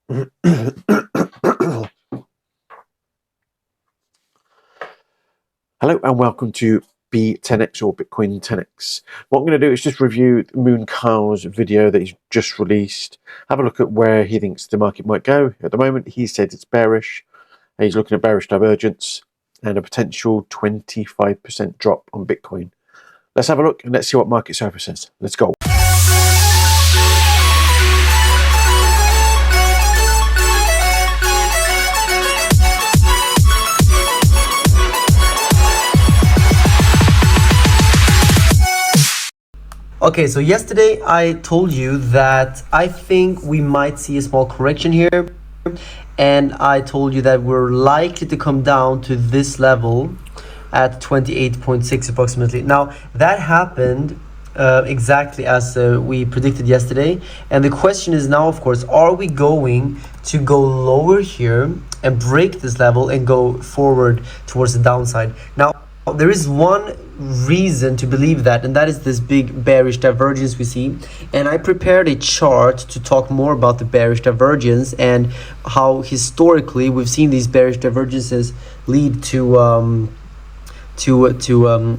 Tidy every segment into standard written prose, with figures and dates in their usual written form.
Hello and welcome to B10x or Bitcoin 10x. What I'm going to do is just review Moon Carl's video that he's just released. Have a look at where he thinks the market might go. At the moment, he said it's bearish. He's looking at bearish divergence and a potential 25% drop on Bitcoin. Let's have a look and let's see what Market Cipher says. Let's go. Okay, so yesterday I told you that I think we might see a small correction here, and I told you that we're likely to come down to this level at 28.6 approximately. Now that happened exactly as we predicted yesterday, and the question is now, of course, are we going to go lower here and break this level and go forward towards the downside? Now there is one reason to believe that, and that is this big bearish divergence we see, and I prepared a chart to talk more about the bearish divergence and how historically we've seen these bearish divergences lead to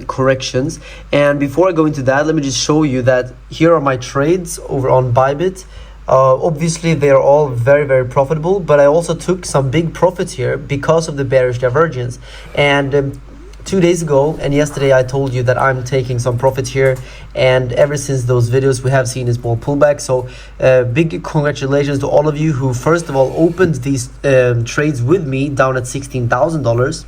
corrections. And before I go into that, let me just show you that here are my trades over on Bybit. Obviously they are all very profitable, but I also took some big profits here because of the bearish divergence. And 2 days ago and yesterday I told you that I'm taking some profits here, and ever since those videos we have seen a small pullback. So big congratulations to all of you who first of all opened these trades with me down at $16,000.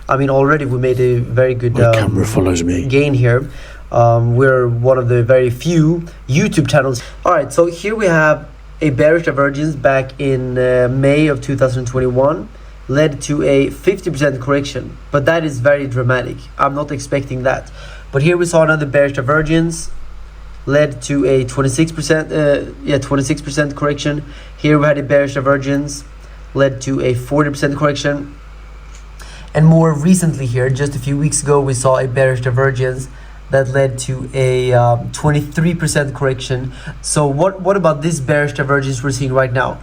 I mean, already we made a very good camera follows me. gain here. We're one of the very few YouTube channels. All right, so here we have a bearish divergence back in May of 2021. Led to a 50% correction, but that is very dramatic. I'm not expecting that. But here we saw another bearish divergence, led to a 26% correction. Here we had a bearish divergence, led to a 40% correction. And more recently here, just a few weeks ago, we saw a bearish divergence that led to a 23% correction. So what about this bearish divergence we're seeing right now?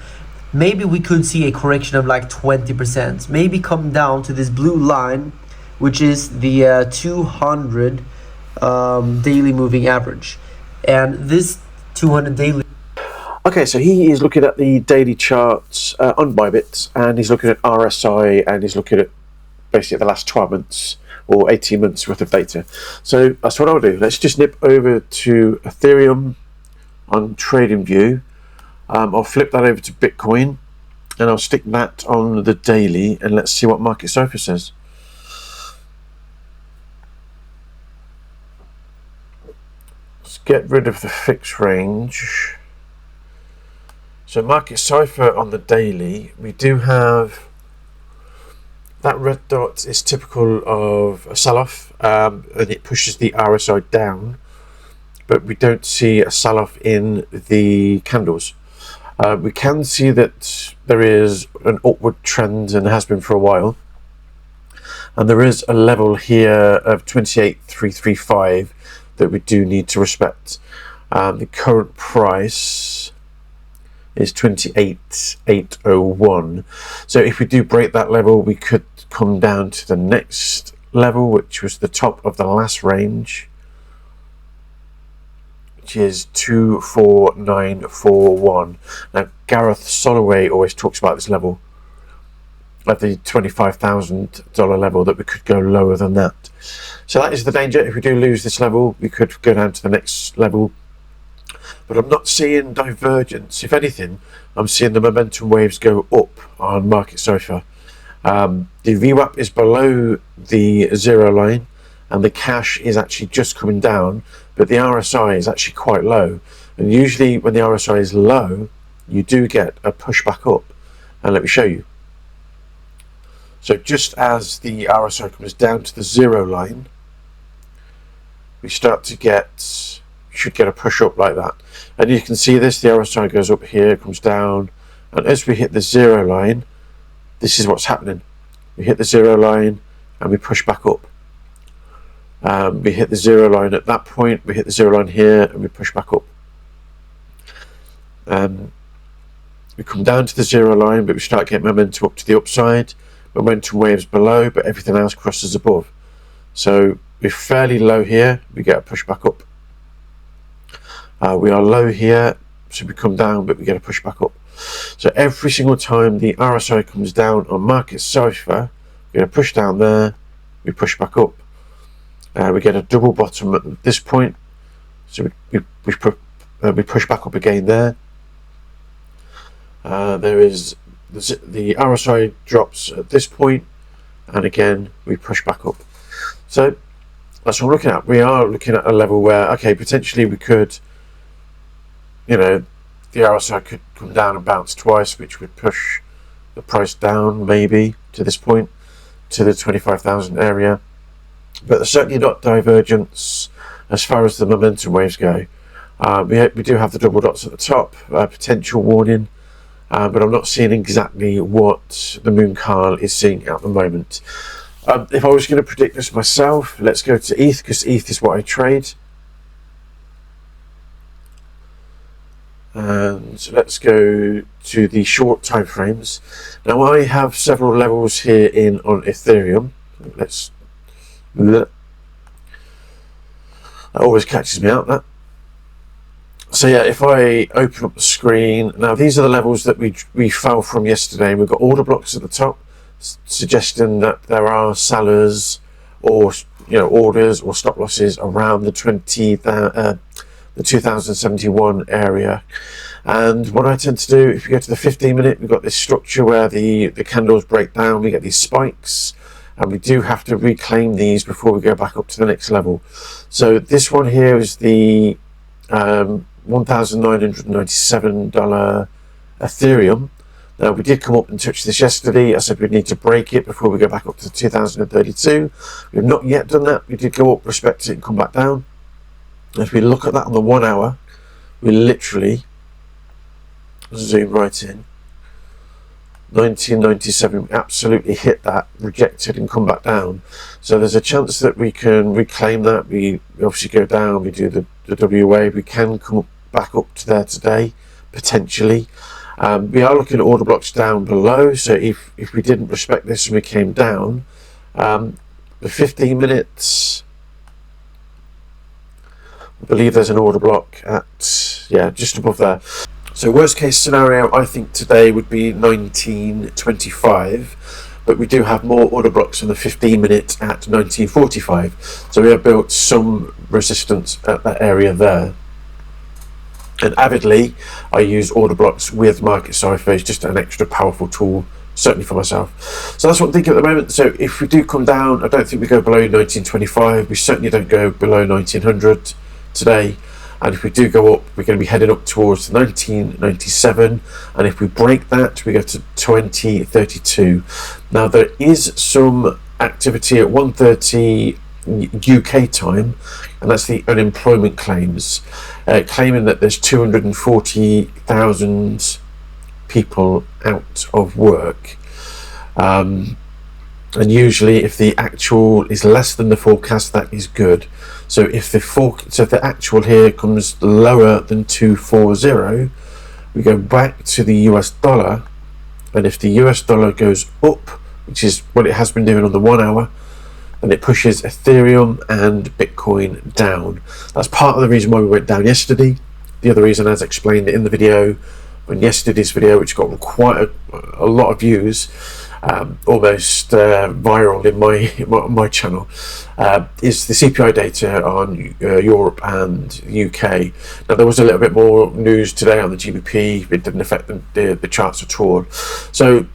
Maybe we could see a correction of like 20%, maybe come down to this blue line, which is the 200 daily moving average. And this 200 daily... Okay, so he is looking at the daily charts on Bybit, and he's looking at RSI, and he's looking at basically the last 12 months or 18 months worth of data. So that's what I'll do. Let's just nip over to Ethereum on TradingView. I'll flip that over to Bitcoin and I'll stick that on the daily, and let's see what Market Cipher says. Let's get rid of the fixed range. So Market Cipher on the daily, we do have that red dot is typical of a sell-off, and it pushes the RSI down, but we don't see a sell-off in the candles. We can see that there is an upward trend and has been for a while, and there is a level here of 28,335 that we do need to respect. The current price is 28,801, so if we do break that level we could come down to the next level, which was the top of the last range, which is 24941. Now Gareth Soloway always talks about this level at the $25,000 level, that we could go lower than that. So that is the danger. If we do lose this level, we could go down to the next level, but I'm not seeing divergence. If anything, I'm seeing the momentum waves go up on Market Cipher. The VWAP is below the zero line, and the cash is actually just coming down, but the RSI is actually quite low. And usually when the RSI is low, you do get a push back up, and let me show you. So just as the RSI comes down to the zero line, we start to get, should get a push up like that. And you can see this, the RSI goes up here, comes down, and as we hit the zero line, this is what's happening. We hit the zero line and we push back up. We hit the zero line at that point, we hit the zero line here, and we push back up. we come down to the 0 line, but we start getting momentum up to the upside. Momentum waves below, but everything else crosses above. So we're fairly low here, we get a push back up. We are low here, so we come down, but we get a push back up. So every single time the RSI comes down on Market Cipher, we get a push down there, we push back up. We get a double bottom at this point, so we push back up again there. There is the RSI drops at this point, and again we push back up. So that's what we're looking at. We are looking at a level where, okay, potentially we could, you know, the RSI could come down and bounce twice, which would push the price down maybe to this point, to the 25,000 area. But there's certainly not divergence as far as the momentum waves go. We do have the double dots at the top, potential warning, but I'm not seeing exactly what the Moon Carl is seeing at the moment. If I was going to predict this myself, let's go to ETH, because ETH is what I trade. And let's go to the short time frames. Now I have several levels here on Ethereum. That always catches me out, that. So yeah, if I open up the screen, now these are the levels that we fell from yesterday. We've got order blocks at the top, suggesting that there are sellers or, you know, orders or stop losses around the 2071 area. And what I tend to do, if you go to the 15-minute, we've got this structure where the candles break down, we get these spikes, and we do have to reclaim these before we go back up to the next level. So this one here is the $1,997 Ethereum. Now we did come up and touch this yesterday. I said we'd need to break it before we go back up to 2032. We've not yet done that. We did go up, respect it, and come back down. If we look at that on the 1 hour, we literally zoom right in. 1997, absolutely hit that, rejected, and come back down. So there's a chance that we can reclaim that. We obviously go down, we do the WA, we can come back up to there today, potentially. We are looking at order blocks down below, so if we didn't respect this and we came down, the 15 minutes, I believe there's an order block at, yeah, just above there. So worst case scenario, I think today would be 1925, but we do have more order blocks on the 15-minute at 1945. So we have built some resistance at that area there. And avidly, I use order blocks with Market Cipher. It's just an extra powerful tool, certainly for myself. So that's what I'm thinking at the moment. So if we do come down, I don't think we go below 1925. We certainly don't go below 1900 today. And if we do go up, we're going to be heading up towards 1997. And if we break that, we go to 2032. Now, there is some activity at 1:30 UK time, and that's the unemployment claims, claiming that there's 240,000 people out of work. And usually if the actual is less than the forecast, that is good. So if the actual here comes lower than 240, we go back to the US dollar, and if the US dollar goes up, which is what it has been doing on the 1 hour, and it pushes Ethereum and Bitcoin down. That's part of the reason why we went down yesterday. The other reason, as explained in the video, on yesterday's video, which got quite a lot of views, almost viral in my channel, is the CPI data on Europe and UK. Now there was a little bit more news today on the GBP. It didn't affect the charts at all. So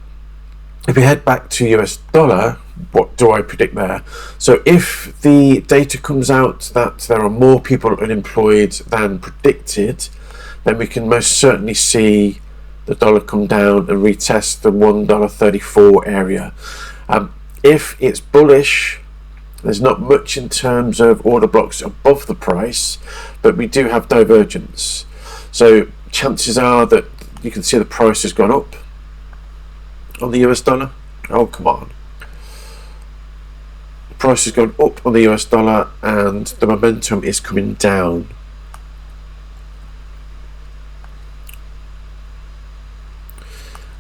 if we head back to US dollar, what do I predict there? So if the data comes out that there are more people unemployed than predicted, then we can most certainly see the dollar come down and retest the $1.34 area. If it's bullish, there's not much in terms of order blocks above the price, but we do have divergence. So chances are that you can see the price has gone up on the US dollar. Oh, come on. The price has gone up on the US dollar and the momentum is coming down.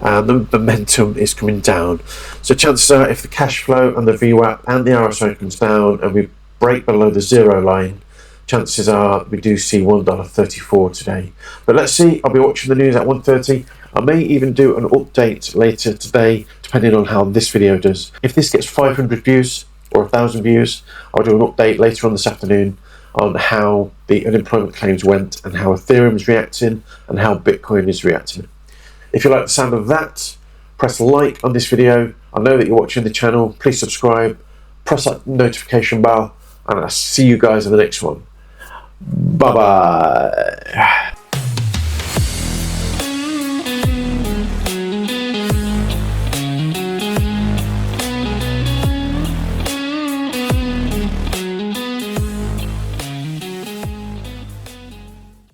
and the momentum is coming down. So chances are, if the cash flow and the VWAP and the RSI comes down and we break below the zero line, chances are we do see $1.34 today. But let's see. I'll be watching the news at 1:30. I may even do an update later today, depending on how this video does. If this gets 500 views or 1,000 views, I'll do an update later on this afternoon on how the unemployment claims went and how Ethereum is reacting and how Bitcoin is reacting. If you like the sound of that, press like on this video. I know that you're watching the channel. Please subscribe, press that notification bell, and I'll see you guys in the next one. Bye bye.